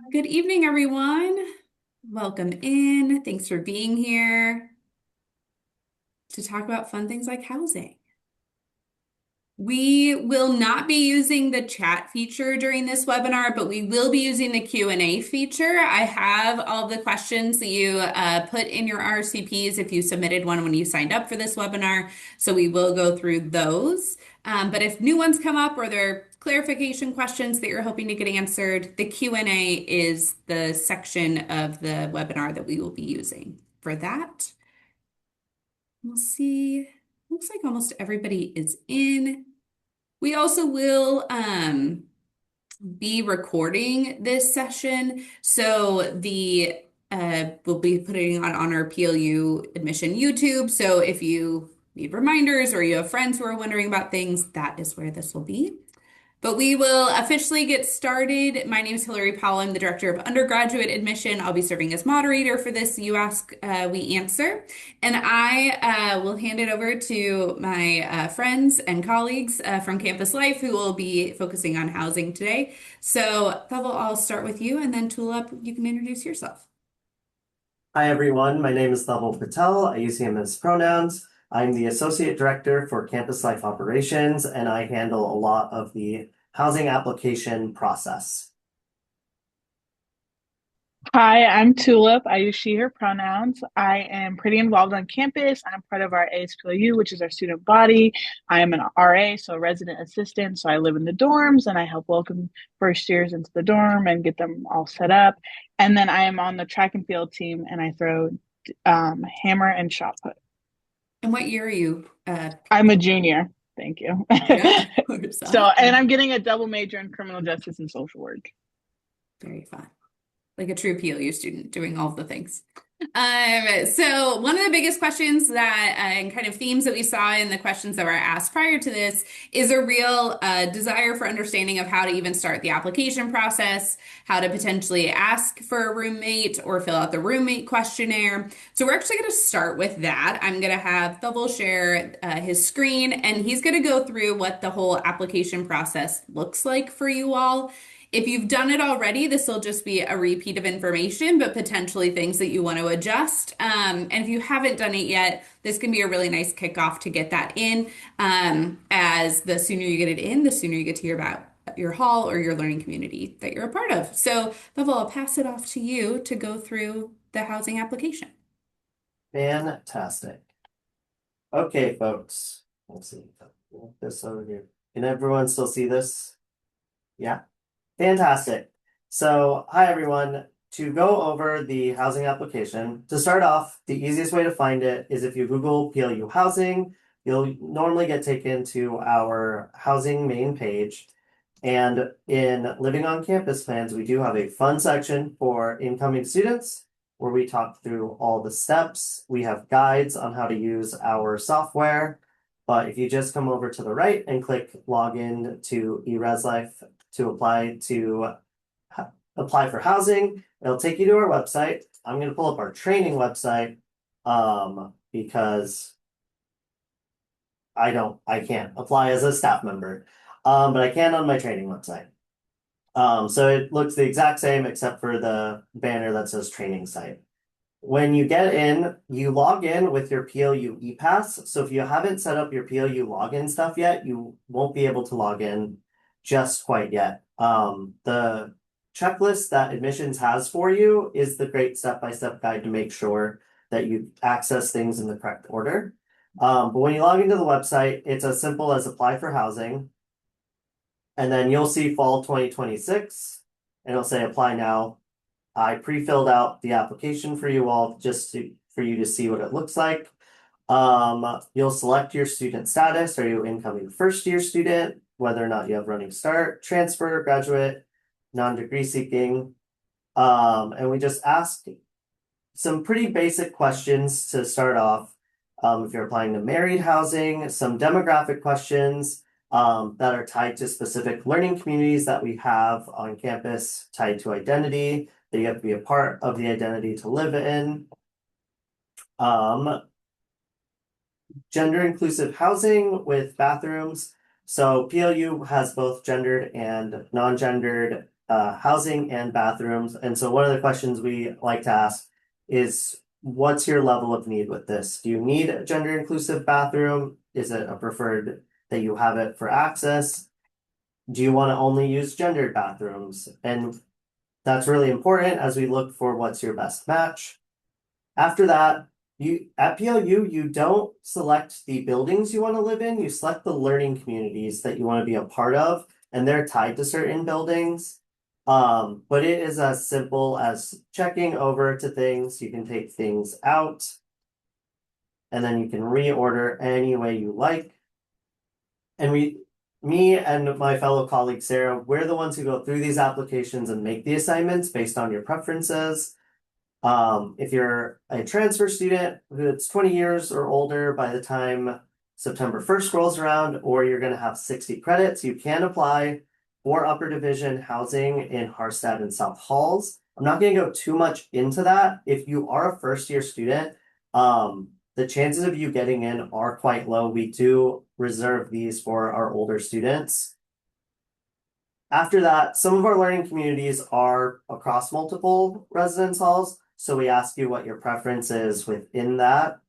Good evening, everyone. Welcome in. Thanks for being here to talk about fun things like housing. We will not be using the chat feature during this webinar, but we will be using the Q&A feature. I have all the questions that you put in your RSVPs if you submitted one when you signed up for this webinar. So we will go through those. But if new ones come up or there are clarification questions that you're hoping to get answered, the Q&A is the section of the webinar that we will be using for that. We'll see. Looks like almost everybody is in. We also will be recording this session. So we'll be putting it on our PLU admission YouTube. So if you need reminders or you have friends who are wondering about things, that is where this will be. But we will officially get started. My name is Hillary Powell. I'm the Director of Undergraduate Admission. I'll be serving as moderator for this You Ask, We Answer. And I will hand it over to my friends and colleagues from Campus Life who will be focusing on housing today. So, Pavel, I'll start with you, and then Tulip, you can introduce yourself. Hi, everyone. My name is Dhaval Patel. I use him as pronouns. I'm the Associate Director for Campus Life Operations, and I handle a lot of the housing application process. Hi, I'm Tulip. I use she, her pronouns. I am pretty involved on campus. I'm part of our ASPLU, which is our student body. I am an RA, so a resident assistant. So I live in the dorms and I help welcome first years into the dorm and get them all set up. And then I am on the track and field team and I throw hammer and shot put. And what year are you? I'm a junior. Thank you. Yeah, where's So, that? and I'm getting a double major in criminal justice and social work. Very fun. Like a true PLU student doing all of the things. So one of the biggest questions that and kind of themes that we saw in the questions that were asked prior to this is a real desire for understanding of how to even start the application process, how to potentially ask for a roommate or fill out the roommate questionnaire. So we're actually going to start with that. I'm going to have Dhaval share his screen, and he's going to go through what the whole application process looks like for you all. If you've done it already, this will just be a repeat of information, but potentially things that you want to adjust. And if you haven't done it yet, this can be a really nice kickoff to get that in. As the sooner you get it in, the sooner you get to hear about your hall or your learning community that you're a part of. So, Bevel, I'll pass it off to you to go through the housing application. Fantastic. Okay, folks. Let's see. This over here. Can everyone still see this? Yeah. Fantastic. So, hi everyone. To go over the housing application, to start off, the easiest way to find it is if you Google PLU housing, you'll normally get taken to our housing main page. And in Living on Campus plans, we do have a fun section for incoming students where we talk through all the steps. We have guides on how to use our software. But if you just come over to the right and click login to eResLife to apply for housing, it'll take you to our website. I'm going to pull up our training website because I can't apply as a staff member, but I can on my training website. So it looks the exact same except for the banner that says training site. When you get in, you log in with your PLU ePass. So if you haven't set up your PLU login stuff yet, you won't be able to log in just quite yet. The checklist that admissions has for you is the great step-by-step guide to make sure that you access things in the correct order. But when you log into the website, it's as simple as apply for housing. And then you'll see fall 2026, and it'll say apply now. I pre-filled out the application for you all just for you to see what it looks like. You'll select your student status. Are you incoming first year student? Whether or not you have running start, transfer, graduate, non-degree seeking. And we just ask some pretty basic questions to start off. If you're applying to married housing, some demographic questions that are tied to specific learning communities that we have on campus, tied to identity, that you have to be a part of the identity to live in. Gender inclusive housing with bathrooms. So PLU has both gendered and non-gendered housing and bathrooms. And so one of the questions we like to ask is, what's your level of need with this? Do you need a gender inclusive bathroom? Is it a preferred that you have it for access? Do you want to only use gendered bathrooms? And that's really important as we look for what's your best match. After that, you at PLU, you don't select the buildings you want to live in, you select the learning communities that you want to be a part of, and they're tied to certain buildings. But it is as simple as checking over to things. You can take things out, and then you can reorder any way you like. And me and my fellow colleague Sarah, we're the ones who go through these applications and make the assignments based on your preferences. If you're a transfer student who's 20 years or older by the time September 1st rolls around, or you're going to have 60 credits, you can apply for upper division housing in Harstad and South Halls. I'm not going to go too much into that. If you are a first year student, the chances of you getting in are quite low. We do reserve these for our older students. After that, some of our learning communities are across multiple residence halls, so we ask you what your preference is within that.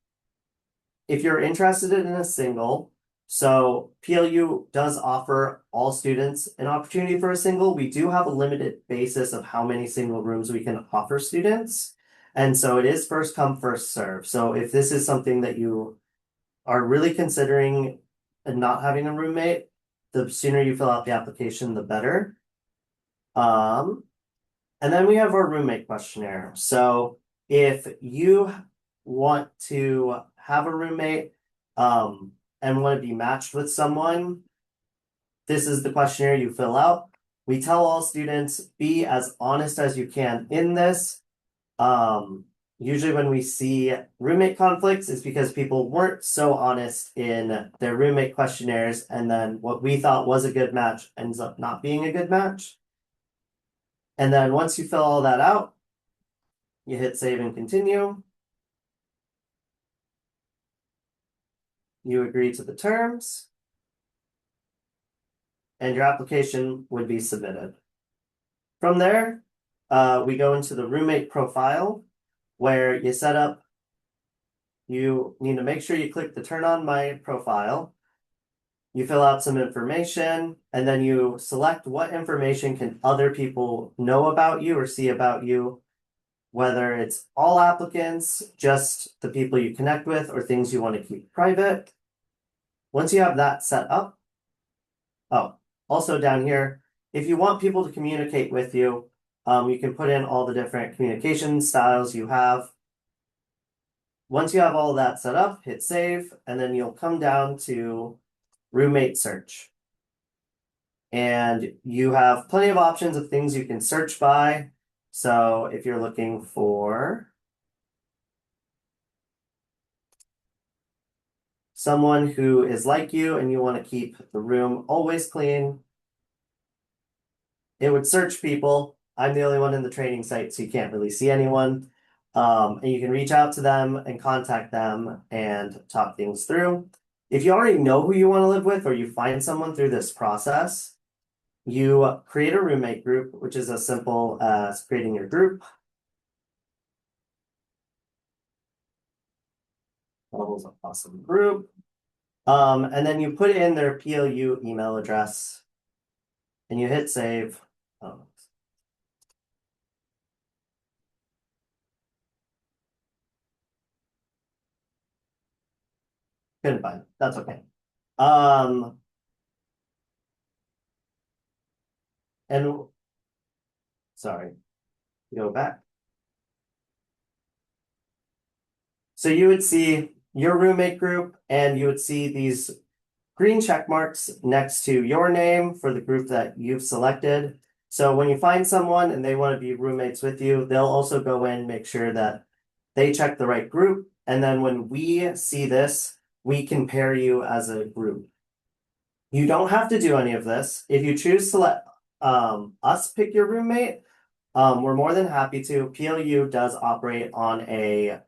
If you're interested in a single, so PLU does offer all students an opportunity for a single. We do have a limited basis of how many single rooms we can offer students. And so it is first come, first serve. So if this is something that you are really considering and not having a roommate, the sooner you fill out the application, the better. And then we have our roommate questionnaire. So if you want to have a roommate and want to be matched with someone, this is the questionnaire you fill out. We tell all students, be as honest as you can in this. Usually when we see roommate conflicts, it's because people weren't so honest in their roommate questionnaires, and then what we thought was a good match ends up not being a good match. And then once you fill all that out, you hit save and continue. You agree to the terms, and your application would be submitted. From there, we go into the roommate profile, where you set up, you need to make sure you click the turn on my profile. You fill out some information, and then you select what information can other people know about you or see about you, whether it's all applicants, just the people you connect with, or things you want to keep private. Once you have that set up, also down here, if you want people to communicate with you, you can put in all the different communication styles you have. Once you have all that set up, hit save, and then you'll come down to roommate search. And you have plenty of options of things you can search by. So if you're looking for someone who is like you and you want to keep the room always clean, it would search people. I'm the only one in the training site, so you can't really see anyone. And you can reach out to them and contact them and talk things through. If you already know who you want to live with, or you find someone through this process, you create a roommate group, which is as simple as creating your group. Levels of awesome group. And then you put in their PLU email address and you hit save. Couldn't find it. That's okay. And sorry, go back. So you would see your roommate group, and you would see these green check marks next to your name for the group that you've selected. So when you find someone and they want to be roommates with you, they'll also go in, make sure that they check the right group. And then when we see this, we can pair you as a group. You don't have to do any of this. If you choose to let us pick your roommate, we're more than happy to. PLU does operate on a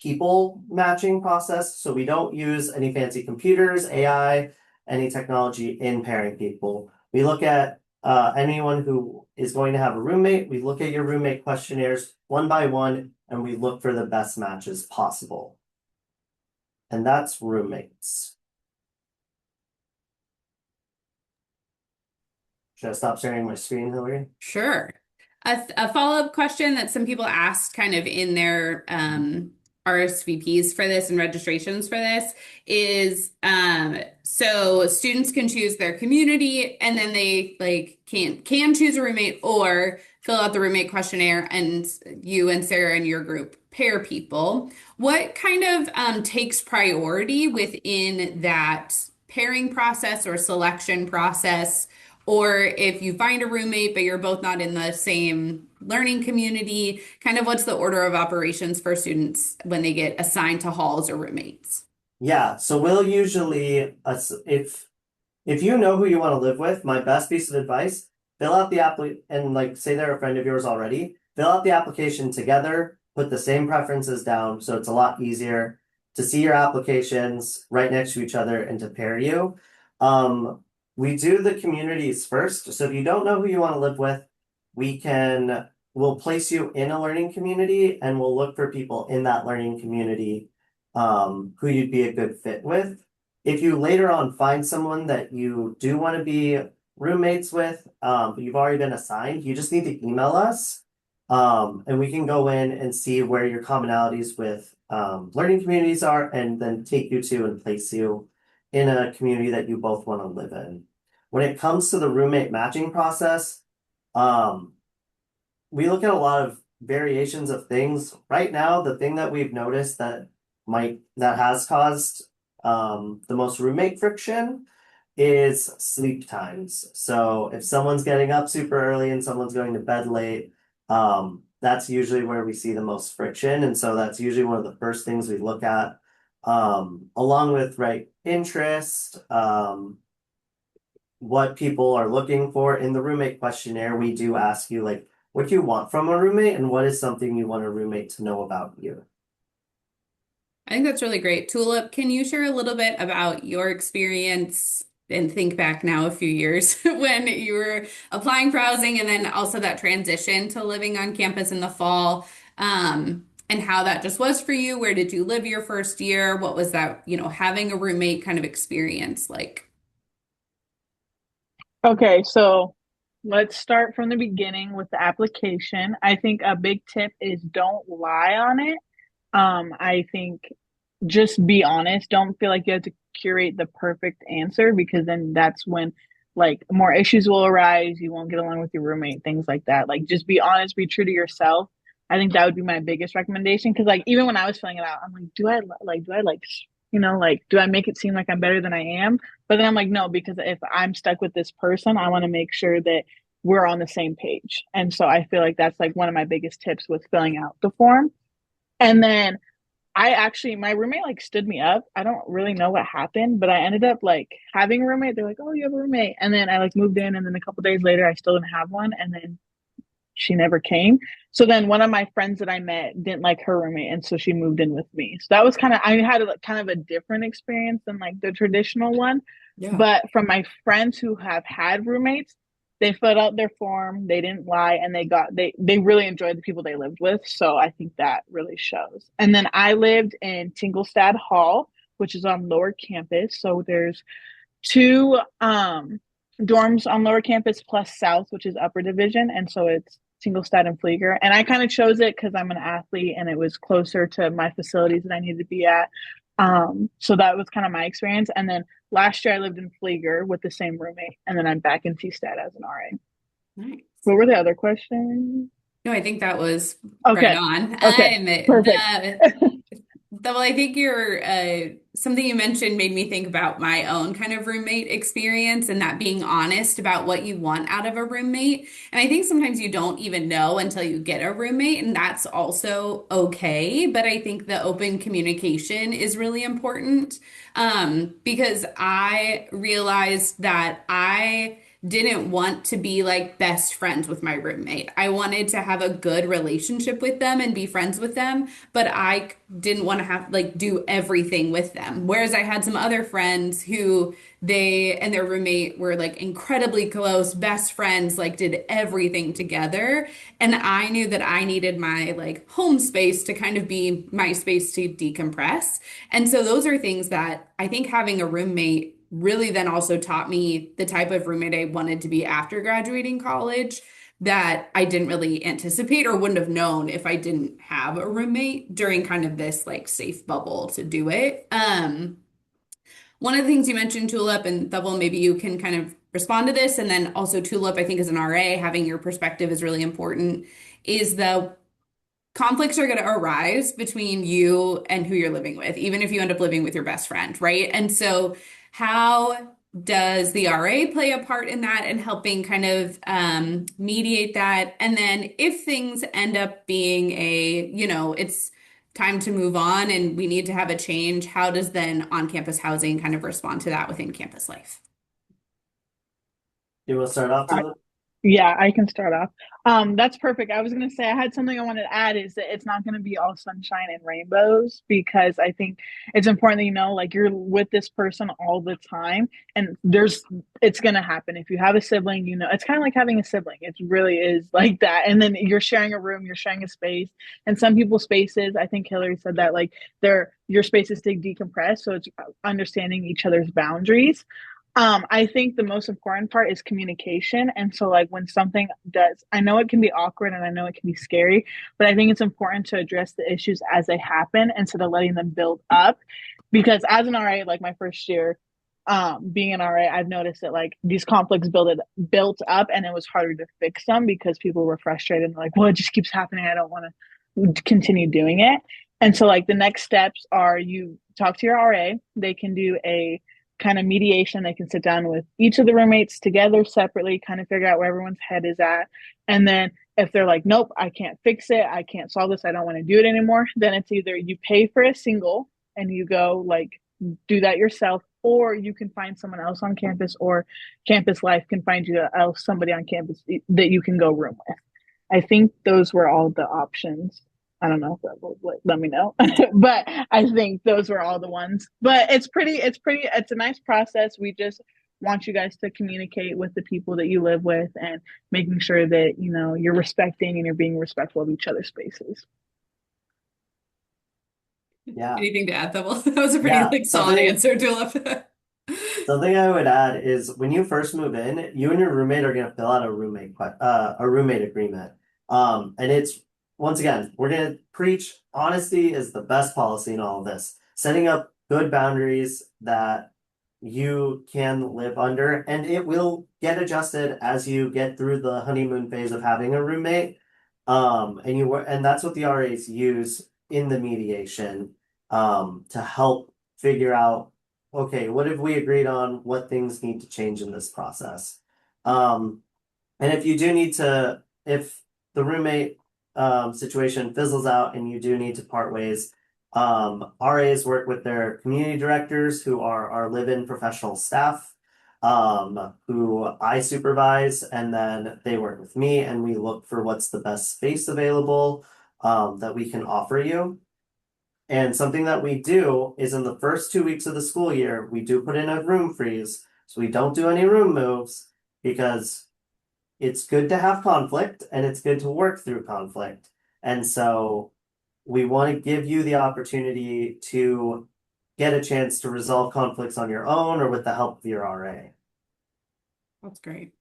people matching process, so we don't use any fancy computers, AI, any technology in pairing people. We look at anyone who is going to have a roommate, we look at your roommate questionnaires one by one, and we look for the best matches possible. And that's roommates. Should I stop sharing my screen, Hillary? Sure. A follow-up question that some people asked kind of in their RSVPs for this and registrations for this is so students can choose their community and then they like can choose a roommate or fill out the roommate questionnaire and you and Sarah and your group pair people. What kind of takes priority within that pairing process or selection process? Or if you find a roommate, but you're both not in the same learning community, kind of what's the order of operations for students when they get assigned to halls or roommates? Yeah, so we'll usually, if you know who you want to live with, my best piece of advice, fill out the app and like say they're a friend of yours already, fill out the application together, put the same preferences down, so it's a lot easier to see your applications right next to each other and to pair you. We do the communities first, so if you don't know who you want to live with, we'll place you in a learning community and we'll look for people in that learning community who you'd be a good fit with. If you later on find someone that you do want to be roommates with, but you've already been assigned, you just need to email us. And we can go in and see where your commonalities with learning communities are and then take you to and place you in a community that you both want to live in. When it comes to the roommate matching process, um, we look at a lot of variations of things. Right now, the thing that we've noticed that has caused the most roommate friction is sleep times. So if someone's getting up super early and someone's going to bed late, that's usually where we see the most friction. And so that's usually one of the first things we look at, along with right interest, what people are looking for in the roommate questionnaire. We do ask you like what you want from a roommate and what is something you want a roommate to know about you. I think that's really great. Tulip, can you share a little bit about your experience and think back now a few years when you were applying for housing and then also that transition to living on campus in the fall, and how that just was for you? Where did you live your first year? What was that, having a roommate kind of experience like? Okay, so let's start from the beginning with the application. I think a big tip is don't lie on it. I think just be honest. Don't feel like you have to curate the perfect answer because then that's when like more issues will arise. You won't get along with your roommate, things like that. Like just be honest, be true to yourself. I think that would be my biggest recommendation because like even when I was filling it out, I'm like, do I make it seem like I'm better than I am? But then I'm like, no, because if I'm stuck with this person, I want to make sure that we're on the same page. And so I feel like that's like one of my biggest tips with filling out the form. And then my roommate like stood me up. I don't really know what happened, but I ended up like having a roommate. They're like, oh, you have a roommate. And then I like moved in, and then a couple days later, I still didn't have one. And then she never came. So then one of my friends that I met didn't like her roommate, and so she moved in with me. So that was I had a, kind of a different experience than like the traditional one. Yeah. But from my friends who have had roommates, they filled out their form, they didn't lie, and they really enjoyed the people they lived with. So I think that really shows. And then I lived in Tinglestad Hall, which is on lower campus. So there's two dorms on lower campus plus south, which is upper division, and so it's Tinglestad and Flieger. And I kind of chose it because I'm an athlete and it was closer to my facilities that I needed to be at. So that was kind of my experience. And then last year I lived in Flieger with the same roommate, and then I'm back in T-Stat as an RA. Nice. What were the other questions? No, I think that was right Okay. on. Okay. Perfect. Well, I think something you mentioned made me think about my own kind of roommate experience and that being honest about what you want out of a roommate. And I think sometimes you don't even know until you get a roommate, and that's also okay. But I think the open communication is really important, because I realized that didn't want to be like best friends with my roommate. I wanted to have a good relationship with them and be friends with them, but I didn't want to have like do everything with them. Whereas I had some other friends who they and their roommate were like incredibly close, best friends, like did everything together. And I knew that I needed my like home space to kind of be my space to decompress. And so those are things that I think having a roommate really then also taught me the type of roommate I wanted to be after graduating college that I didn't really anticipate or wouldn't have known if I didn't have a roommate during kind of this like safe bubble to do it. One of the things you mentioned, Tulip, and Double, maybe you can kind of respond to this. And then also, Tulip, I think as an RA, having your perspective is really important, is the conflicts are going to arise between you and who you're living with, even if you end up living with your best friend, right? And so, how does the RA play a part in that and helping kind of mediate that? And then, if things end up being it's time to move on and we need to have a change, how does then on-campus housing kind of respond to that within campus life? You will start off to Yeah, I can start off. That's perfect. I was gonna say I had something I wanted to add is that it's not gonna be all sunshine and rainbows because I think it's important that you know like you're with this person all the time and it's gonna happen. If you have a sibling, you know, it's kind of like having a sibling. It really is like that. And then you're sharing a room, you're sharing a space. And some people's spaces, I think Hillary said that like your spaces to decompress. So it's understanding each other's boundaries. I think the most important part is communication. And so, like, when something does, I know it can be awkward and I know it can be scary, but I think it's important to address the issues as they happen instead of letting them build up. Because as an RA, like my first year, being an RA, I've noticed that like these conflicts built up and it was harder to fix them because people were frustrated and like, well, it just keeps happening. I don't want to continue doing it. And so, like, the next steps are you talk to your RA, they can do a kind of mediation. They can sit down with each of the roommates together separately, kind of figure out where everyone's head is at. And then if they're like, nope, I can't fix it, I can't solve this, I don't want to do it anymore, then it's either you pay for a single and you go like do that yourself, or you can find someone else on campus, or campus life can find you somebody on campus that you can go room with. I think those were all the options. I don't know if that will let me know, but I think those were all the ones. But it's a nice process. We just want you guys to communicate with the people that you live with and making sure that, you know, you're respecting and you're being respectful of each other's spaces. yeah. Anything to add, Double? That was a pretty Yeah. like solid answer, Tulip. Something I would add is when you first move in, you and your roommate are gonna fill out a roommate agreement. And it's once again, we're gonna preach honesty is the best policy in all of this. Setting up good boundaries that you can live under, and it will get adjusted as you get through the honeymoon phase of having a roommate. And that's what the RAs use in the mediation, to help figure out, okay, what have we agreed on? What things need to change in this process? And if you do need to, if the roommate situation fizzles out and you do need to part ways, RAs work with their community directors who are our live-in professional staff, who I supervise, and then they work with me and we look for what's the best space available that we can offer you. And something that we do is in the first 2 weeks of the school year, we do put in a room freeze. So we don't do any room moves because it's good to have conflict and it's good to work through conflict. And so we want to give you the opportunity to get a chance to resolve conflicts on your own or with the help of your RA. That's great.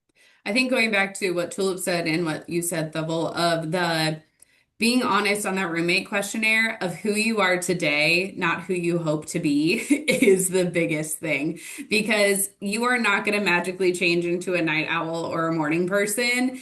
I think going back to what Tulip said and what you said, Double, of the being honest on that roommate questionnaire of who you are today, not who you hope to be, is the biggest thing because you are not going to magically change into a night owl or a morning person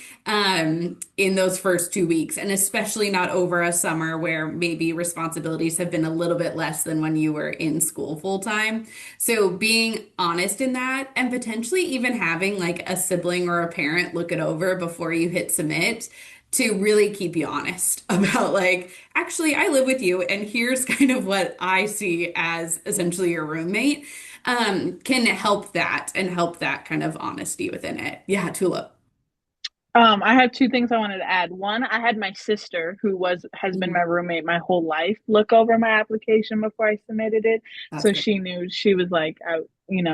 in those first 2 weeks, and especially not over a summer where maybe responsibilities have been a little bit less than when you were in school full time. So being honest in that and potentially even having like a sibling or a parent look it over before you hit submit to really keep you honest about like, actually, I live with you, and here's kind of what I see as essentially your roommate. can help that and help that kind of honesty within it. Yeah, Tulip. I have two things I wanted to add. One, I had my sister, who has been my Mhm. roommate my whole life, look over my application before I submitted it. That's So good. she knew. She was like,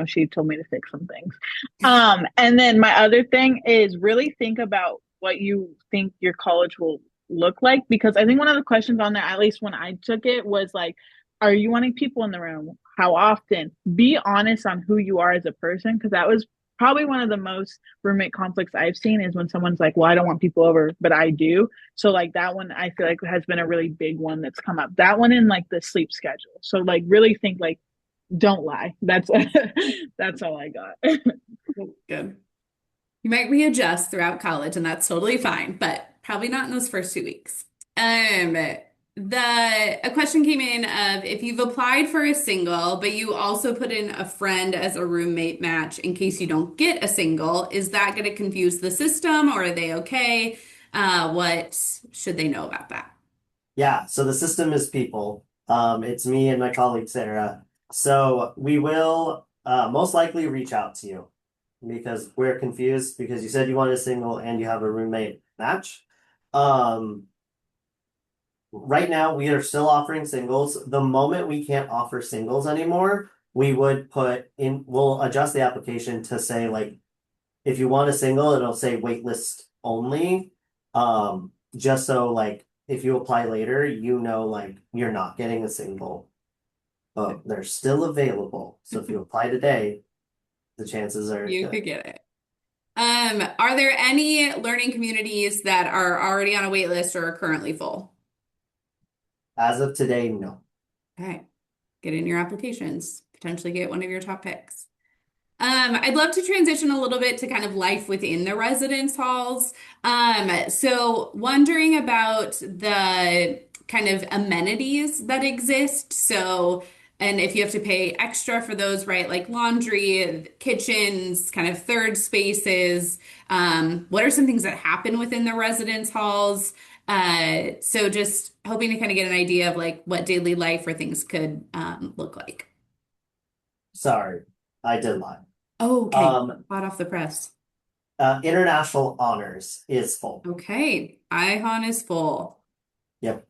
she told me to fix some things. And then my other thing is really think about what you think your college will look like, because I think one of the questions on there, at least when I took it, was like, are you wanting people in the room? How often? Be honest on who you are as a person, because that was probably one of the most roommate conflicts I've seen is when someone's like, well, I don't want people over, but I do. So like that one I feel like has been a really big one that's come up. That one in like the sleep schedule. So like really think like don't lie. That's that's all I got. Good. You might readjust throughout college, and that's totally fine, but probably not in those first 2 weeks. A question came in of if you've applied for a single, but you also put in a friend as a roommate match in case you don't get a single, is that going to confuse the system or are they okay? What should they know about that? Yeah, so the system is people. It's me and my colleague Sarah. So we will most likely reach out to you because we're confused because you said you wanted a single and you have a roommate match. Um, right now we are still offering singles. The moment we can't offer singles anymore, we would we'll adjust the application to say like if you want a single, it'll say waitlist only. Just so like if you apply later, you know like you're not getting a single, but they're still available. So if you apply today, the chances are You good. could get it. Are there any learning communities that are already on a wait list or are currently full? As of today, no. Okay, get in your applications, potentially get one of your top picks. I'd love to transition a little bit to kind of life within the residence halls. So wondering about the kind of amenities that exist. So, and if you have to pay extra for those, right? Like laundry, kitchens, kind of third spaces. What are some things that happen within the residence halls? So just hoping to kind of get an idea of like what daily life or things could look like. Sorry, I did lie. Oh, okay. Um, Hot off the press. International honors is full. Okay. IHON is full. Yep.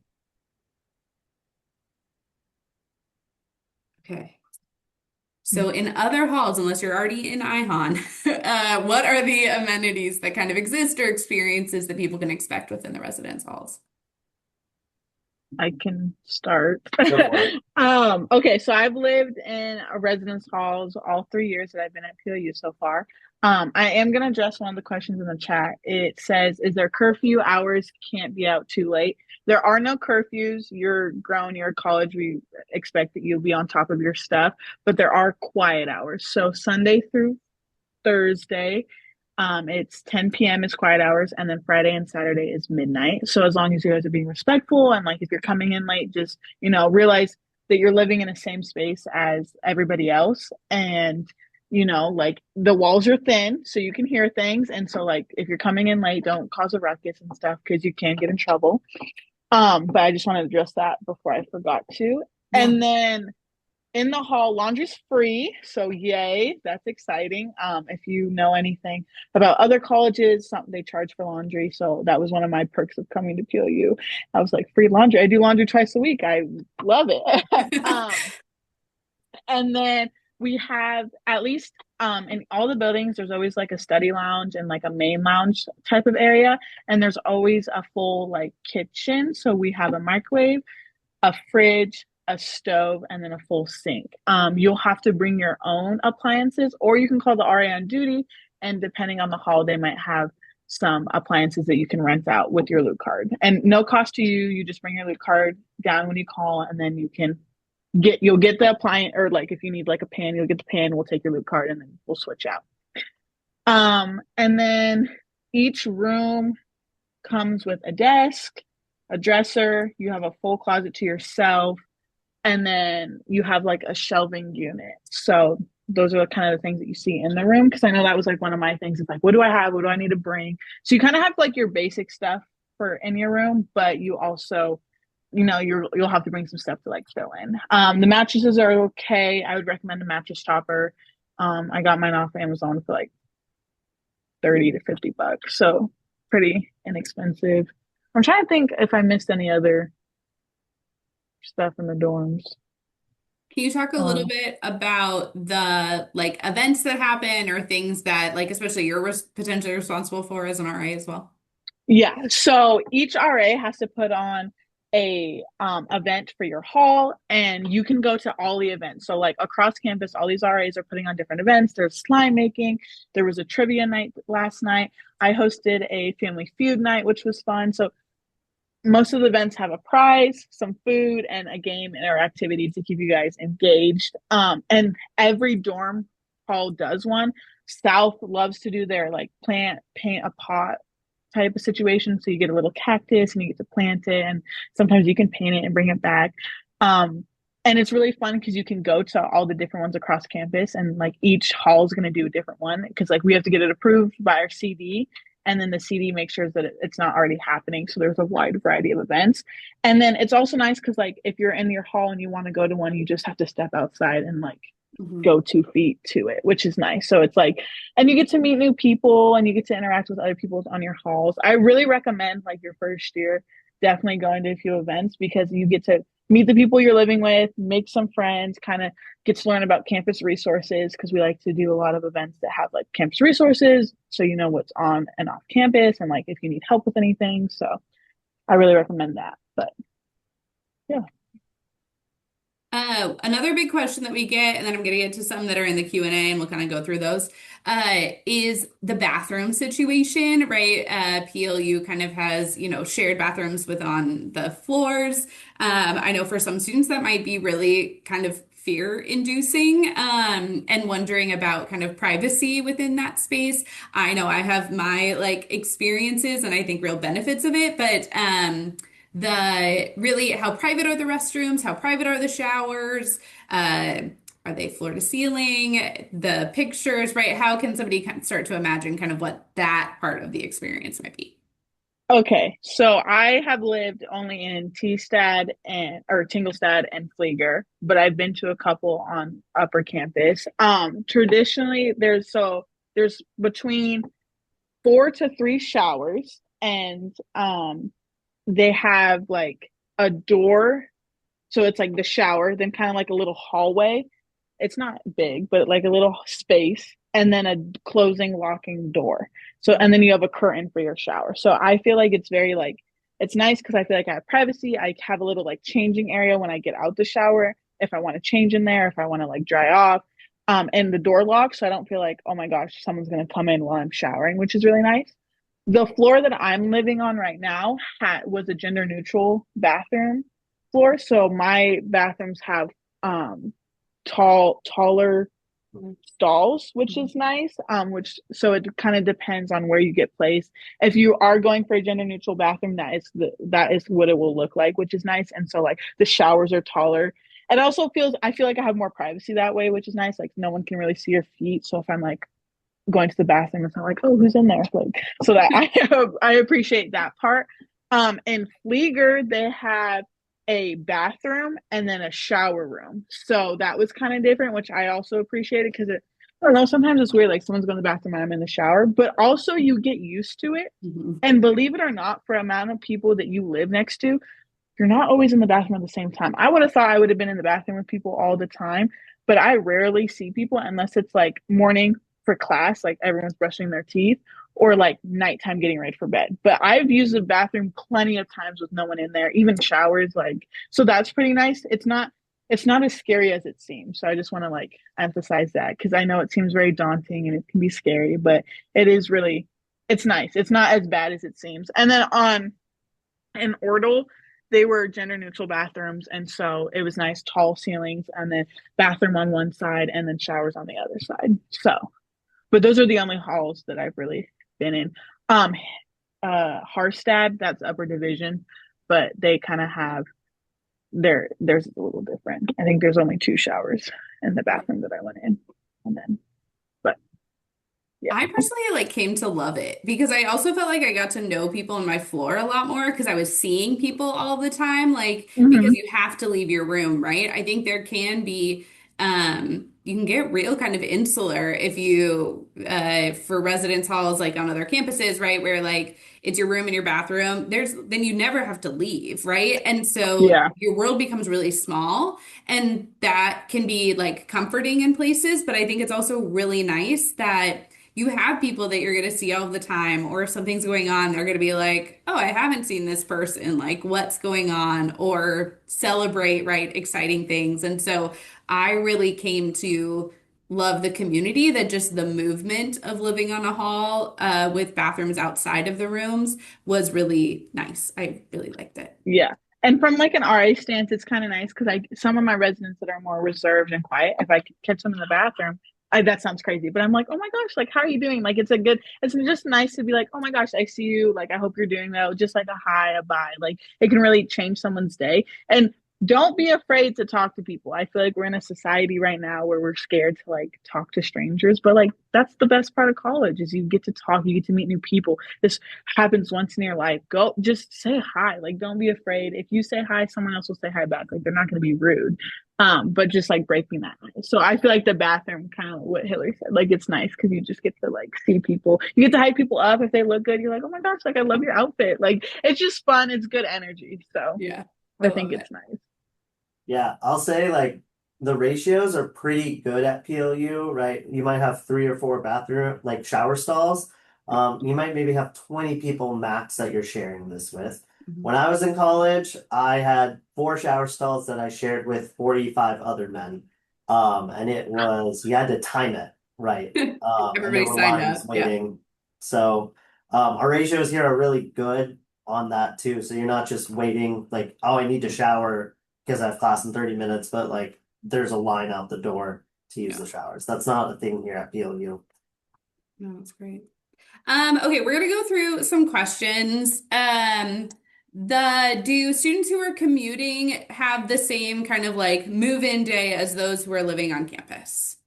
Okay. So in other halls, unless you're already in IHON, what are the amenities that kind of exist or experiences that people can expect within the residence halls? I can start. Go for it. Okay, so I've lived in a residence halls all 3 years that I've been at PLU so far. I am going to address one of the questions in the chat. It says, is there curfew hours? Can't be out too late. There are no curfews. You're grown, you're at college. We expect that you'll be on top of your stuff, but there are quiet hours. So Sunday through Thursday, it's 10 p.m. is quiet hours, and then Friday and Saturday is midnight. So as long as you guys are being respectful and like if you're coming in late, just realize that you're living in the same space as everybody else, and like the walls are thin, so you can hear things. And so like if you're coming in late, don't cause a ruckus and stuff because you can get in trouble. But I just wanted to address that before I forgot to. Yeah. And then in the hall, laundry's free, so yay, that's exciting. If you know anything about other colleges, something they charge for laundry, so that was one of my perks of coming to PLU. I was like, free laundry. I do laundry twice a week. I love it. And then we have at least in all the buildings, there's always like a study lounge and like a main lounge type of area, and there's always a full like kitchen. So we have a microwave, a fridge, a stove, and then a full sink. You'll have to bring your own appliances, or you can call the RA on duty. And depending on the hall, they might have some appliances that you can rent out with your loot card. And no cost to you. You just bring your loot card down when you call, and then you'll get the appliance, or like if you need like a pan, you'll get the pan. We'll take your loot card, and then we'll switch out. And then each room comes with a desk, a dresser. You have a full closet to yourself, and then you have like a shelving unit. So those are kind of the things that you see in the room, because I know that was like one of my things. It's like, what do I have? What do I need to bring? So you kind of have like your basic stuff for in your room, but you also you'll have to bring some stuff to like fill in. The mattresses are okay. I would recommend a mattress topper. I got mine off Amazon for like 30 to $50, so pretty inexpensive. I'm trying to think if I missed any other stuff in the dorms. Can you talk a little Um, bit about the like events that happen or things that like especially you're potentially responsible for as an RA as well? Yeah, so each RA has to put on a event for your hall, and you can go to all the events. So like across campus, all these RAs are putting on different events. There's slime making. There was a trivia night last night. I hosted a family feud night, which was fun. So most of the events have a prize, some food, and a game or activity to keep you guys engaged. And every dorm hall does one. South loves to do their like paint a pot type of situation. So you get a little cactus and you get to plant it, and sometimes you can paint it and bring it back. Um, and it's really fun because you can go to all the different ones across campus, and like each hall is going to do a different one because like we have to get it approved by our CD, and then the CD makes sure that it's not already happening. So there's a wide variety of events. And then it's also nice because like if you're in your hall and you want to go to one, you just have to step outside and like Mhm. go 2 feet to it, which is nice. So it's like, and you get to meet new people and you get to interact with other people on your halls. I really recommend like your first year definitely going to a few events because you get to meet the people you're living with, make some friends, kind of get to learn about campus resources because we like to do a lot of events that have like campus resources so you know what's on and off campus and like if you need help with anything. So I really recommend that. But yeah. Another big question that we get, and then I'm going to get to some that are in the Q&A, and we'll kind of go through those, is the bathroom situation, right? PLU kind of has, shared bathrooms with on the floors. I know for some students that might be really kind of fear-inducing, and wondering about kind of privacy within that space. I know I have my like experiences and I think real benefits of it, but the really how private are the restrooms, how private are the showers, uh, are they floor to ceiling, the pictures, right? How can somebody start to imagine kind of what that part of the experience might be? Okay, so I have lived only in Tstad and or Tingelstad and Flieger, but I've been to a couple on upper campus. Traditionally there's between 4 to 3 showers, and they have like a door, so it's like the shower, then kind of like a little hallway. It's not big, but like a little space, and then a closing, locking door. So, and then you have a curtain for your shower. So I feel like it's very like, it's nice because I feel like I have privacy. I have a little like changing area when I get out the shower if I want to change in there, if I want to like dry off. And the door locked, so I don't feel like, oh my gosh, someone's gonna come in while I'm showering, which is really nice. The floor that I'm living on right now was a gender neutral bathroom floor. So my bathrooms have um taller stalls, which is nice. Which so it kind of depends on where you get placed. If you are going for a gender neutral bathroom, that is what it will look like, which is nice. And so like the showers are taller. It also I feel like I have more privacy that way, which is nice. Like no one can really see your feet. So if I'm like going to the bathroom, it's not like, oh, who's in there? Like so that I appreciate that part. In Flieger, they have a bathroom and then a shower room. So that was kind of different, which I also appreciated because I don't know, sometimes it's weird, like someone's going to the bathroom and I'm in the shower, but also you get used to it. Mhm. And believe it or not, for amount of people that you live next to, you're not always in the bathroom at the same time. I would have thought I would have been in the bathroom with people all the time, but I rarely see people unless it's like morning for class, like everyone's brushing their teeth, or like nighttime getting ready for bed. But I've used the bathroom plenty of times with no one in there, even showers, like so that's pretty nice. It's not as scary as it seems. So I just want to like emphasize that because I know it seems very daunting and it can be scary, but it is really it's nice. It's not as bad as it seems. And then on in Ortal, they were gender neutral bathrooms, and so it was nice tall ceilings, and then bathroom on one side, and then showers on the other side. So, but those are the only halls that I've really been in. Um, Harstad, that's upper division, but they kind of have there's a little different. I think there's only 2 showers in the bathroom that I went in, and then but Yeah. I personally like came to love it because I also felt like I got to know people on my floor a lot more because I was seeing people all the time, like because Hmm. you have to leave your room, right? I think there can be you can get real kind of insular if you for residence halls like on other campuses, right? Where like it's your room and your bathroom. There's then you never have to leave, right? And so Yeah. your world becomes really small and that can be like comforting in places, but I think it's also really nice that you have people that you're going to see all the time, or if something's going on, they're going to be like, oh, I haven't seen this person. Like, what's going on? Or celebrate, right? Exciting things. And so I really came to love the community that just the movement of living on a hall with bathrooms outside of the rooms was really nice. I really liked it. Yeah. And from like an RA stance, it's kind of nice because I some of my residents that are more reserved and quiet, if I could catch them in the bathroom, that sounds crazy, but I'm like, oh my gosh, like how are you doing? Like it's just nice to be like, oh my gosh, I see you. Like I hope you're doing well. Just like a hi, a bye. Like it can really change someone's day. And don't be afraid to talk to people. I feel like we're in a society right now where we're scared to like talk to strangers, but like that's the best part of college is you get to talk, you get to meet new people. This happens once in your life. Go just say hi. Like don't be afraid. If you say hi, someone else will say hi back. Like they're not going to be rude. But just like breaking that ice. So I feel like the bathroom kind of what Hillary said. Like it's nice because you just get to like see people. You get to hype people up if they look good. You're like, oh my gosh, like I love your outfit. Like it's just fun. It's good energy. So Yeah, I I love think it. it's nice. Yeah, I'll say like the ratios are pretty good at PLU, right? You might have 3 or 4 bathroom like shower stalls. You might maybe have 20 people max that you're sharing this with. Mhm. When I was in college, I had 4 shower stalls that I shared with 45 other men. And it was you had to time it right. And there Everybody were signed lines up. Yeah. waiting. So our ratios here are really good on that too. So you're not just waiting like, oh, I need to shower because I have class in 30 minutes, but like there's a line out the door to use Yeah. the showers. That's not a thing here at PLU. No, that's great. Okay, we're gonna go through some questions. Do students who are commuting have the same kind of like move-in day as those who are living on campus?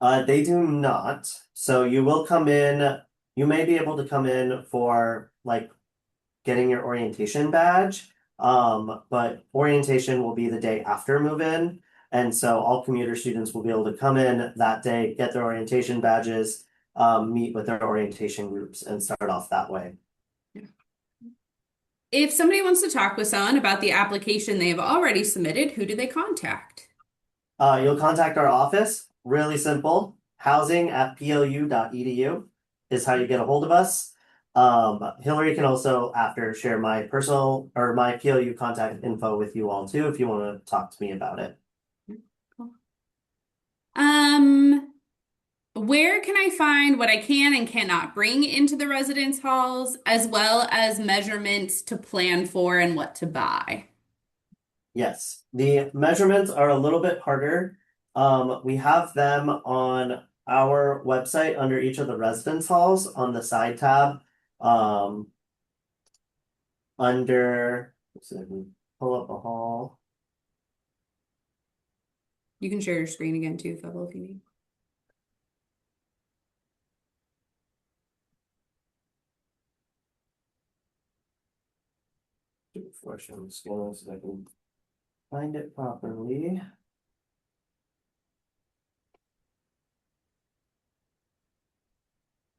They do not. So you will come in, you may be able to come in for like getting your orientation badge. But orientation will be the day after move-in. And so all commuter students will be able to come in that day, get their orientation badges, meet with their orientation groups and start off that way. If somebody wants to talk with someone about the application they have already submitted, who do they contact? You'll contact our office. Really simple. Housing@plu.edu is how you get a hold of us. Hillary can also, after, share my personal or my PLU contact info with you all too if you want to talk to me about it. Cool. Um, where can I find what I can and cannot bring into the residence halls, as well as measurements to plan for and what to buy? Yes, the measurements are a little bit harder. We have them on our website under each of the residence halls on the side tab. Um, under, let's see if I can pull up a hall. You can share your screen again too, Phil, if you need. Before showing screen so I can find it properly.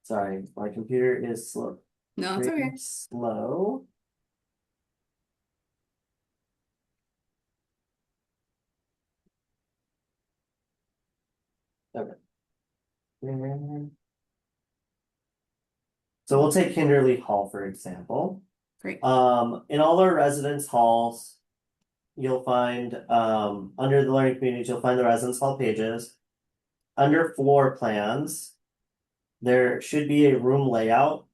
Sorry, my computer is slow. No, it's Pretty okay. slow. Okay. And so we'll take Kinderly Hall, for example. Great. In all our residence halls, you'll find under the learning communities, you'll find the residence hall pages. Under floor plans, there should be a room layout,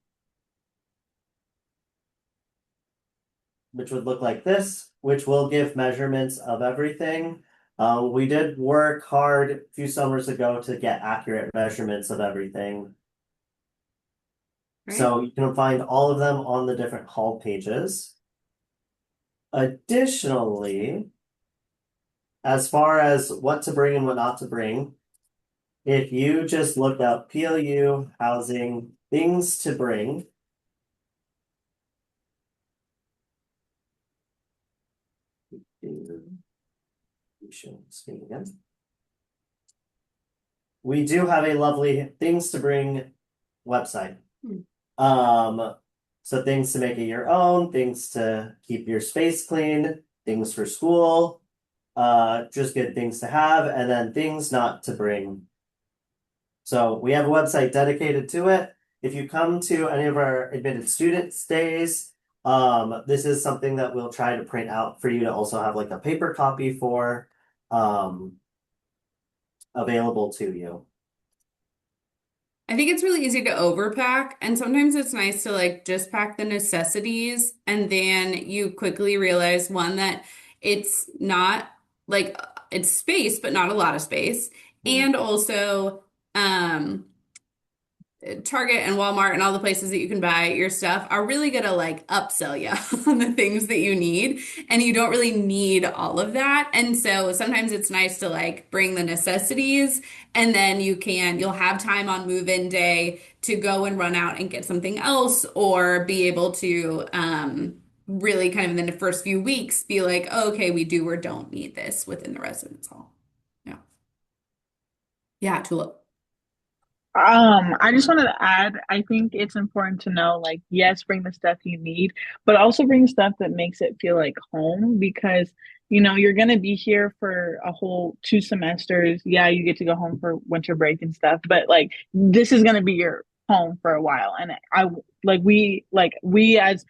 which would look like this, which will give measurements of everything. We did work hard a few summers ago to get accurate measurements of everything. Right. So you can find all of them on the different hall pages. Additionally, as far as what to bring and what not to bring, If you just look up PLU housing things to bring, screen again. We do have a lovely things to bring website. So things to make it your own, things to keep your space clean, things for school, just good things to have, and then things not to bring. So we have a website dedicated to it. If you come to any of our admitted student stays, this is something that we'll try to print out for you to also have like a paper copy for available to you. I think it's really easy to overpack, and sometimes it's nice to like just pack the necessities, and then you quickly realize one that it's not like it's space, but not a lot of space. Mm. And also, um, Target and Walmart and all the places that you can buy your stuff are really gonna like upsell you on the things that you need, and you don't really need all of that. And so sometimes it's nice to like bring the necessities, and then you'll have time on move-in day to go and run out and get something else, or be able to really kind of in the first few weeks be like, oh, okay, we do or don't need this within the residence hall. Yeah. Yeah, Tulip. I just wanted to add, I think it's important to know, like, yes, bring the stuff you need, but also bring stuff that makes it feel like home because, you're going to be here for a whole 2 semesters. Yeah, you get to go home for winter break and stuff, but like, this is going to be your home for a while. And we as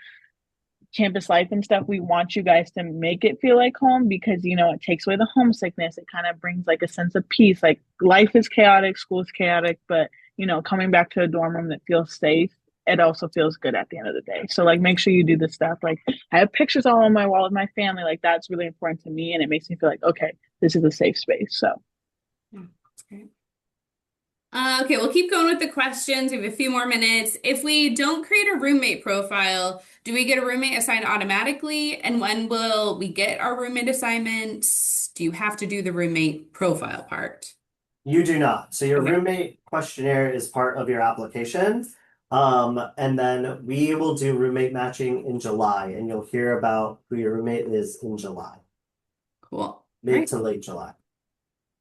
campus life and stuff, we want you guys to make it feel like home because it takes away the homesickness. It kind of brings like a sense of peace. Like life is chaotic, school is chaotic, but coming back to a dorm room that feels safe, it also feels good at the end of the day. So like make sure you do this stuff. Like I have pictures all on my wall with my family. Like that's really important to me and it makes me feel like, okay, this is a safe space. So Yeah, that's great. Okay, we'll keep going with the questions. We have a few more minutes. If we don't create a roommate profile, do we get a roommate assigned automatically? And when will we get our roommate assignments? Do you have to do the roommate profile part? You do not. So your Okay, roommate questionnaire is part of your application. And then we will do roommate matching in July, and you'll hear about who your roommate is in July, cool. All mid right, to late July.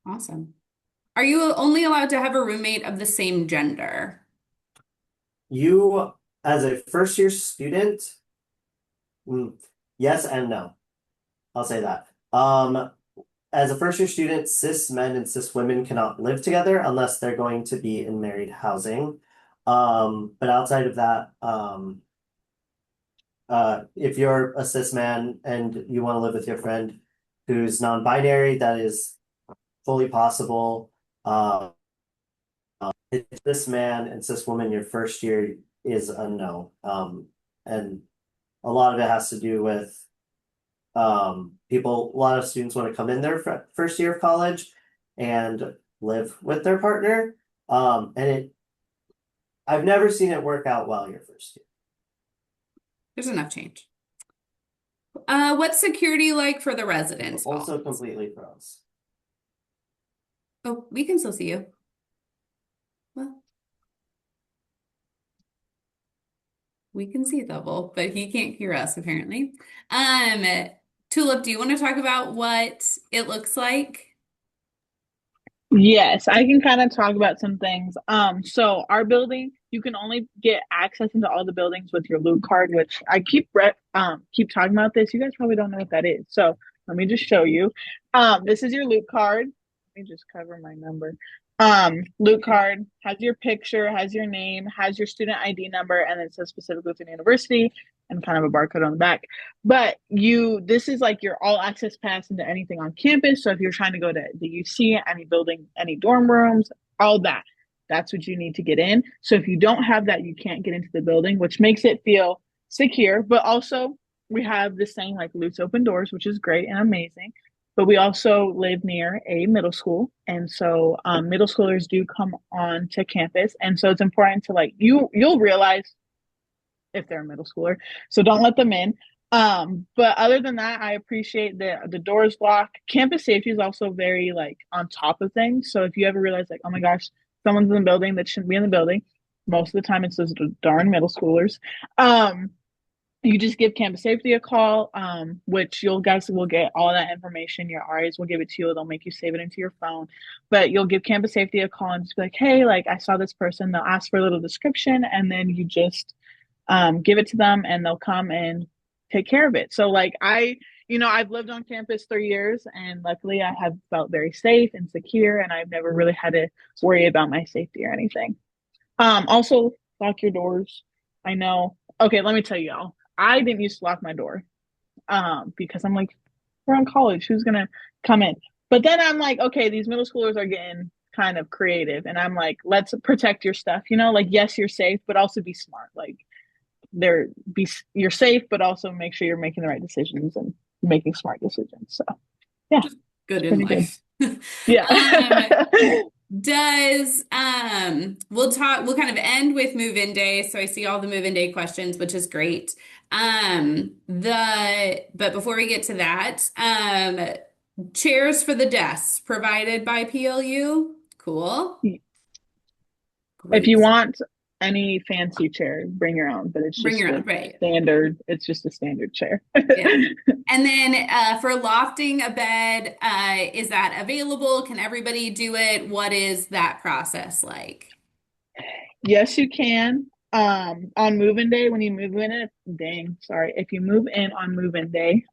awesome. Are you only allowed to have a roommate of the same gender? You, as a first year student, yes and no. I'll say that. As a first year student, cis men and cis women cannot live together unless they're going to be in married housing. But outside of that, if you're a cis man and you want to live with your friend who's non-binary, that is fully possible. It's cis man and cis woman your first year is a no. And a lot of it has to do with a lot of students want to come in their first year of college and live with their partner. I've never seen it work out well your first year. There's enough change. What's security like for the residents? Also completely froze. Oh, we can still see you. Well, we can see Double, but he can't hear us apparently. Um, Tulip, do you want to talk about what it looks like? yes, I can kind of talk about some things. So our building, you can only get access into all the buildings with your loot card, which I keep talking about this. You guys probably don't know what that is. So let me just show you. This is your loot card. Let me just cover my number. Loot card has your picture, has your name, has your student ID number, and it says specifically within university and kind of a barcode on the back. But this is like your all access pass into anything on campus. So if you're trying to go to the UC, any building, any dorm rooms, all that, that's what you need to get in. So if you don't have that, you can't get into the building, which makes it feel secure. But also, we have this saying like loose open doors, which is great and amazing. But we also live near a middle school, and so middle schoolers do come on to campus, and so it's important to like you'll realize if they're a middle schooler. So don't let them in. But other than that, I appreciate the doors locked. Campus safety is also very like on top of things. So if you ever realize like, oh my gosh, someone's in the building that shouldn't be in the building, most of the time it's those darn middle schoolers. Um, you just give campus safety a call, which you'll guys will get all that information. Your RAs will give it to you. They'll make you save it into your phone. But you'll give campus safety a call and just be like, hey, like I saw this person. They'll ask for a little description, and then you just give it to them, and they'll come and take care of it. So like I've lived on campus 3 years, and luckily I have felt very safe and secure, and I've never really had to worry about my safety or anything. Also lock your doors. I know. Okay, let me tell you all. I didn't used to lock my door because I'm like, we're in college. Who's gonna come in? But then I'm like, okay, these middle schoolers are getting kind of creative, and I'm like, let's protect your stuff. Like, yes, you're safe, but also be smart. Like, you're safe, but also make sure you're making the right decisions and making smart decisions. So, yeah, Good it's in pretty good. life. Yeah. We'll kind of end with move-in day. So I see all the move-in day questions, which is great. But before we get to that, chairs for the desks provided by PLU. Cool. If you Great. want any fancy chair, bring your own, but it's Bring just your own, a right. standard, it's just a standard chair. Yeah. And then for lofting a bed, is that available? Can everybody do it? What is that process like? Yes, you can. On move-in day, when you move in it, dang, sorry. If you move in on move-in day,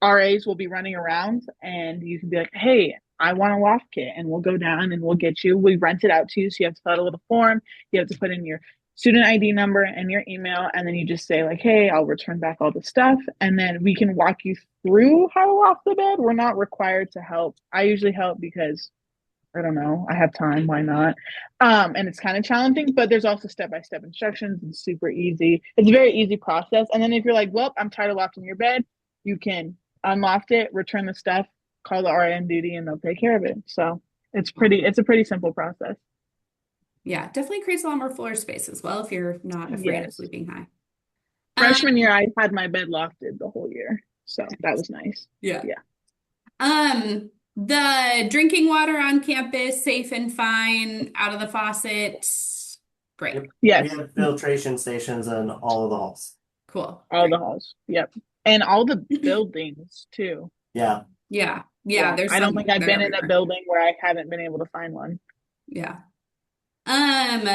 RAs will be running around and you can be like, hey, I want a loft kit, and we'll go down and we'll get you. We rent it out to you. So you have to fill out a little form. You have to put in your student ID number and your email, and then you just say, like, hey, I'll return back all the stuff. And then we can walk you through how to loft the bed. We're not required to help. I usually help because I don't know. I have time. Why not? And it's kind of challenging, but there's also step-by-step instructions. It's super easy. It's a very easy process. And then if you're like, well, I'm tired of lofting your bed, you can unloft it, return the stuff, call the RA on duty, and they'll take care of it. So it's a pretty simple process. Yeah, definitely creates a lot more floor space as well if you're not afraid of Yes. sleeping high. Freshman Um, year, I had my bed lofted the whole year. So that was nice. yeah. Yeah. The drinking water on campus, safe and fine, out of the faucet. Great. Yep. We Yes. have filtration stations in all of the halls. Cool. All Great. the halls. Yep. And all the buildings too. Yeah. Yeah. Yeah, Yeah. there's I don't some, think I've they're been in a everywhere. building where I haven't been able to find one. Yeah. Um,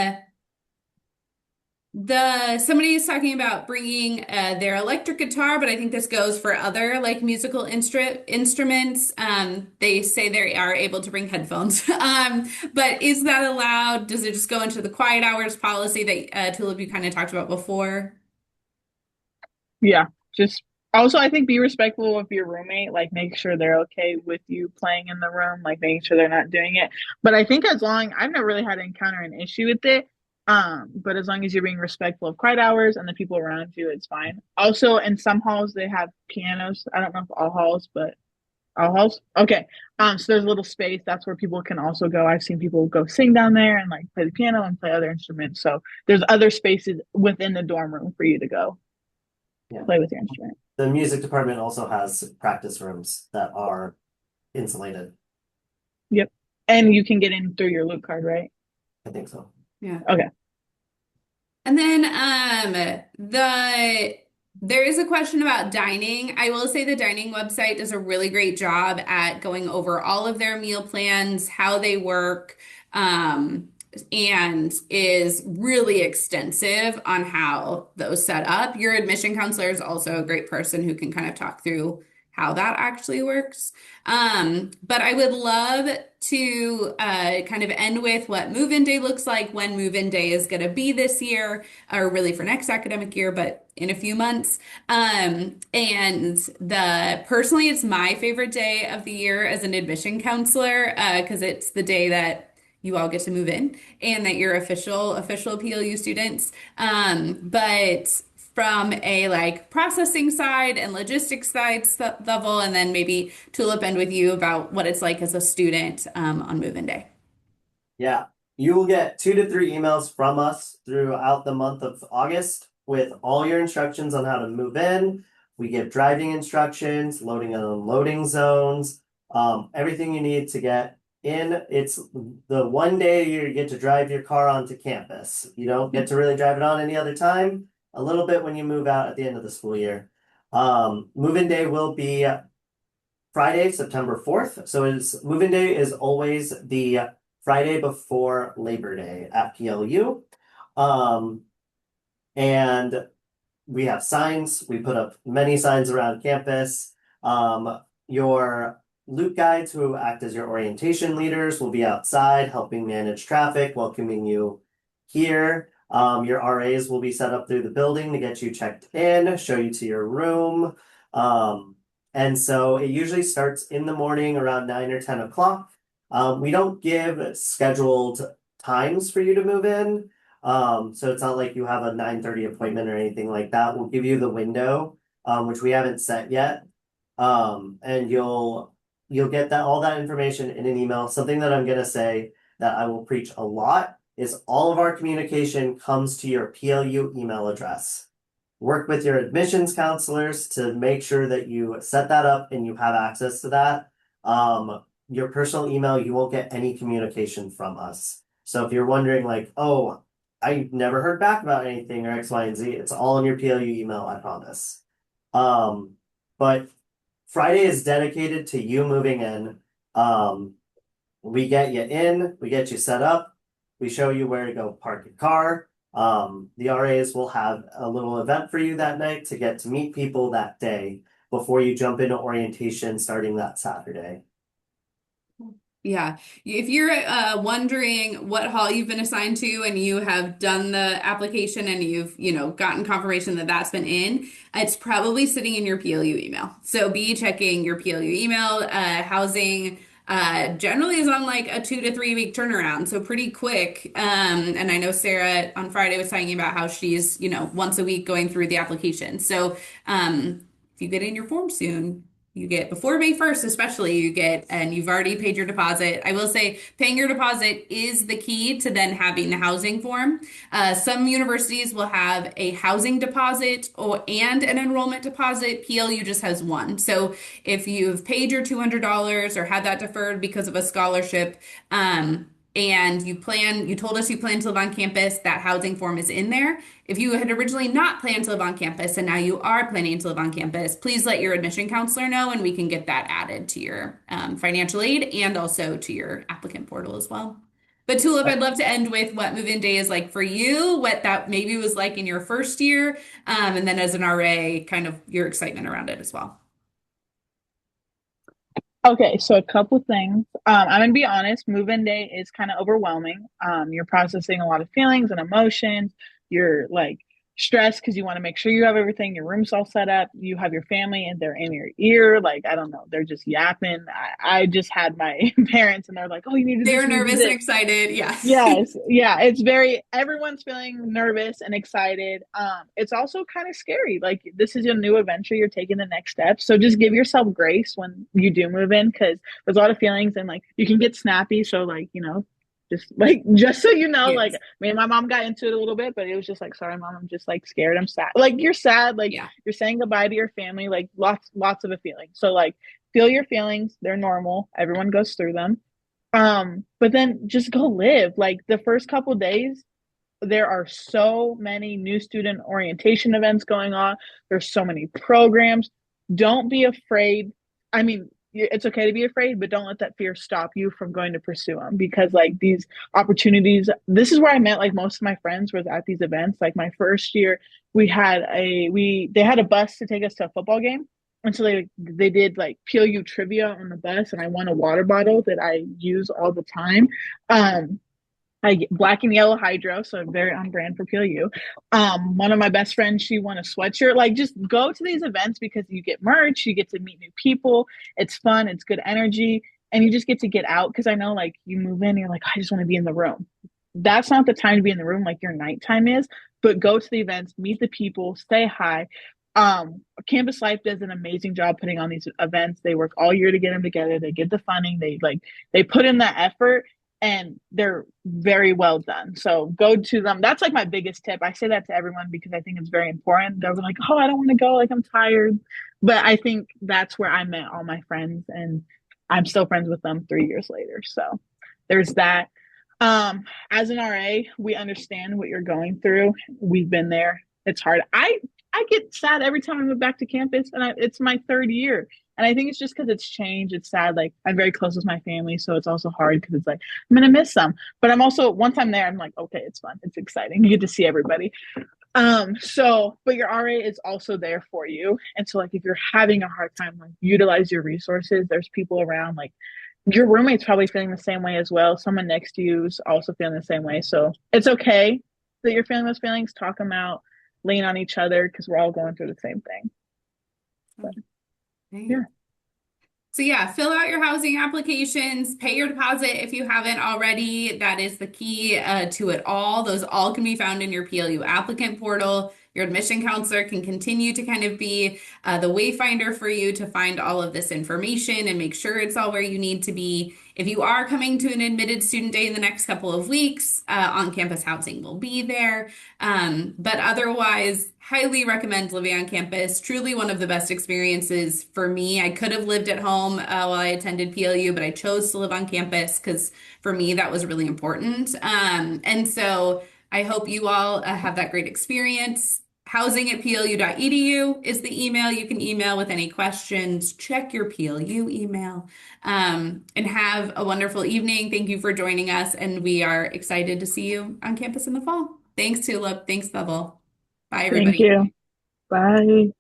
somebody is talking about bringing their electric guitar, but I think this goes for other like musical instruments. They say they are able to bring headphones. But is that allowed? Does it just go into the quiet hours policy that Tulip you kind of talked about before? Yeah. Just also, I think be respectful of your roommate. Like, make sure they're okay with you playing in the room, like making sure they're not doing it. But I think I've never really had to encounter an issue with it. But as long as you're being respectful of quiet hours and the people around you, it's fine. Also, in some halls, they have pianos. I don't know if all halls, but all halls. Okay. So there's a little space. That's where people can also go. I've seen people go sing down there and like play the piano and play other instruments. So there's other spaces within the dorm room for you to go Yeah. play with your instrument. The music department also has practice rooms that are insulated. Yep. And you can get in through your loop card, right? I think so. Yeah. Okay. And then there is a question about dining. I will say the dining website does a really great job at going over all of their meal plans, how they work, and is really extensive on how those set up. Your admission counselor is also a great person who can kind of talk through how that actually works. But I would love to kind of end with what move-in day looks like, when move-in day is going to be this year, or really for next academic year, but in a few months. And personally, it's my favorite day of the year as an admission counselor, because it's the day that you all get to move in and that you're official PLU students. But from a like processing side and logistics side level, and then maybe Tulip end with you about what it's like as a student on move-in day. Yeah. You will get 2 to 3 emails from us throughout the month of August with all your instructions on how to move in, We give driving instructions, loading and unloading zones, everything you need to get in. It's the one day you get to drive your car onto campus. You don't get to really drive it on any other time. A little bit when you move out at the end of the school year. Move-in day will be Friday, September 4th. So it's move-in day is always the Friday before Labor Day at PLU. And we have signs. We put up many signs around campus. Your loop guides who act as your orientation leaders will be outside helping manage traffic, welcoming you here. Your RAs will be set up through the building to get you checked in, show you to your room. And so it usually starts in the morning around 9 or 10 o'clock. We don't give scheduled times for you to move in. So it's not like you have a 9:30 appointment or anything like that. We'll give you the window, which we haven't set yet. And you'll get that all that information in an email. Something that I'm gonna say that I will preach a lot is all of our communication comes to your PLU email address. Work with your admissions counselors to make sure that you set that up and you have access to that. Your personal email, you won't get any communication from us. So if you're wondering like, oh, I never heard back about anything or X, Y, and Z, it's all in your PLU email, I promise. But Friday is dedicated to you moving in. We get you in, we get you set up, we show you where to go park your car. The RAs will have a little event for you that night to get to meet people that day before you jump into orientation starting that Saturday. Yeah. If you're wondering what hall you've been assigned to and you have done the application and you've, gotten confirmation that that's been in, it's probably sitting in your PLU email. So be checking your PLU email. Housing generally is on like a 2 to 3 week turnaround, so pretty quick. And I know Sarah on Friday was talking about how she's, once a week going through the application. So if you get in your form soon, you get before May 1st, especially and you've already paid your deposit. I will say paying your deposit is the key to then having the housing form. Some universities will have a housing deposit and an enrollment deposit. PLU just has one. So if you've paid your $200 or had that deferred because of a scholarship, and you told us you plan to live on campus, that housing form is in there. If you had originally not planned to live on campus and now you are planning to live on campus, please let your admission counselor know and we can get that added to your financial aid and also to your applicant portal as well. But Tulip, I'd love to end with what move-in day is like for you, what that maybe was like in your first year, and then as an RA, kind of your excitement around it as well. Okay, so a couple things. I'm gonna be honest, move-in day is kind of overwhelming. You're processing a lot of feelings and emotions. You're like stressed because you want to make sure you have everything, your room's all set up, you have your family and they're in your ear. Like, I don't know, they're just yapping. I just had my parents and they're like, oh, you need to do this, They're you need to do nervous and this. excited. Yeah. Yes, yeah, it's very everyone's feeling nervous and excited. It's also kind of scary. Like this is a new adventure, you're taking the next step. So just give yourself grace when you do move in because there's a lot of feelings and like you can get snappy. So like, just so you know, like Yes. me and my mom got into it a little bit, but it was just like, sorry, mom, I'm just like scared. I'm sad. Like you're sad, like Yeah. you're saying goodbye to your family, like lots of a feeling. So like feel your feelings, they're normal. Everyone goes through them. But then just go live. Like the first couple days, there are so many new student orientation events going on. There's so many programs. Don't be afraid. I mean, it's okay to be afraid, but don't let that fear stop you from going to pursue them because like these opportunities, this is where I met like most of my friends was at these events. Like my first year, they had a bus to take us to a football game. And so they did like PLU trivia on the bus and I won a water bottle that I use all the time. I get black and yellow hydro, so very on brand for PLU. One of my best friends, she won a sweatshirt. Like, just go to these events because you get merch, you get to meet new people. It's fun, it's good energy, and you just get to get out. Because I know, like, you move in, you're like, I just want to be in the room. That's not the time to be in the room like your nighttime is. But go to the events, meet the people, stay high. Campus Life does an amazing job putting on these events. They work all year to get them together. They get the funding. They put in that effort and they're very well done. So go to them. That's like my biggest tip. I say that to everyone because I think it's very important. They're like, oh, I don't want to go. Like, I'm tired. But I think that's where I met all my friends, and I'm still friends with them 3 years later. So there's that. As an RA, we understand what you're going through. We've been there. It's hard. I get sad every time I move back to campus, and it's my third year. And I think it's just because it's changed. It's sad. Like, I'm very close with my family, so it's also hard because it's like I'm gonna miss them. But I'm also, once I'm there, I'm like, okay, it's fun. It's exciting. You get to see everybody. But your RA is also there for you. And so like if you're having a hard time, like utilize your resources. There's people around, like your roommate's probably feeling the same way as well. Someone next to you is also feeling the same way. So it's okay that you're feeling those feelings. Talk them out, lean on each other because we're all going through the same thing. But Okay. yeah. So yeah, fill out your housing applications, pay your deposit if you haven't already. That is the key to it all. Those all can be found in your PLU applicant portal. Your admission counselor can continue to kind of be the wayfinder for you to find all of this information and make sure it's all where you need to be. If you are coming to an admitted student day in the next couple of weeks, on-campus housing will be there. But otherwise, highly recommend living on campus. Truly one of the best experiences for me. I could have lived at home while I attended PLU, but I chose to live on campus because for me that was really important. And so I hope you all have that great experience. Housing at plu.edu is the email you can email with any questions. Check your PLU email. And have a wonderful evening. Thank you for joining us, and we are excited to see you on campus in the fall. Thanks, Tulip. Thanks, Bevel. Bye, Thank everybody. you. Bye.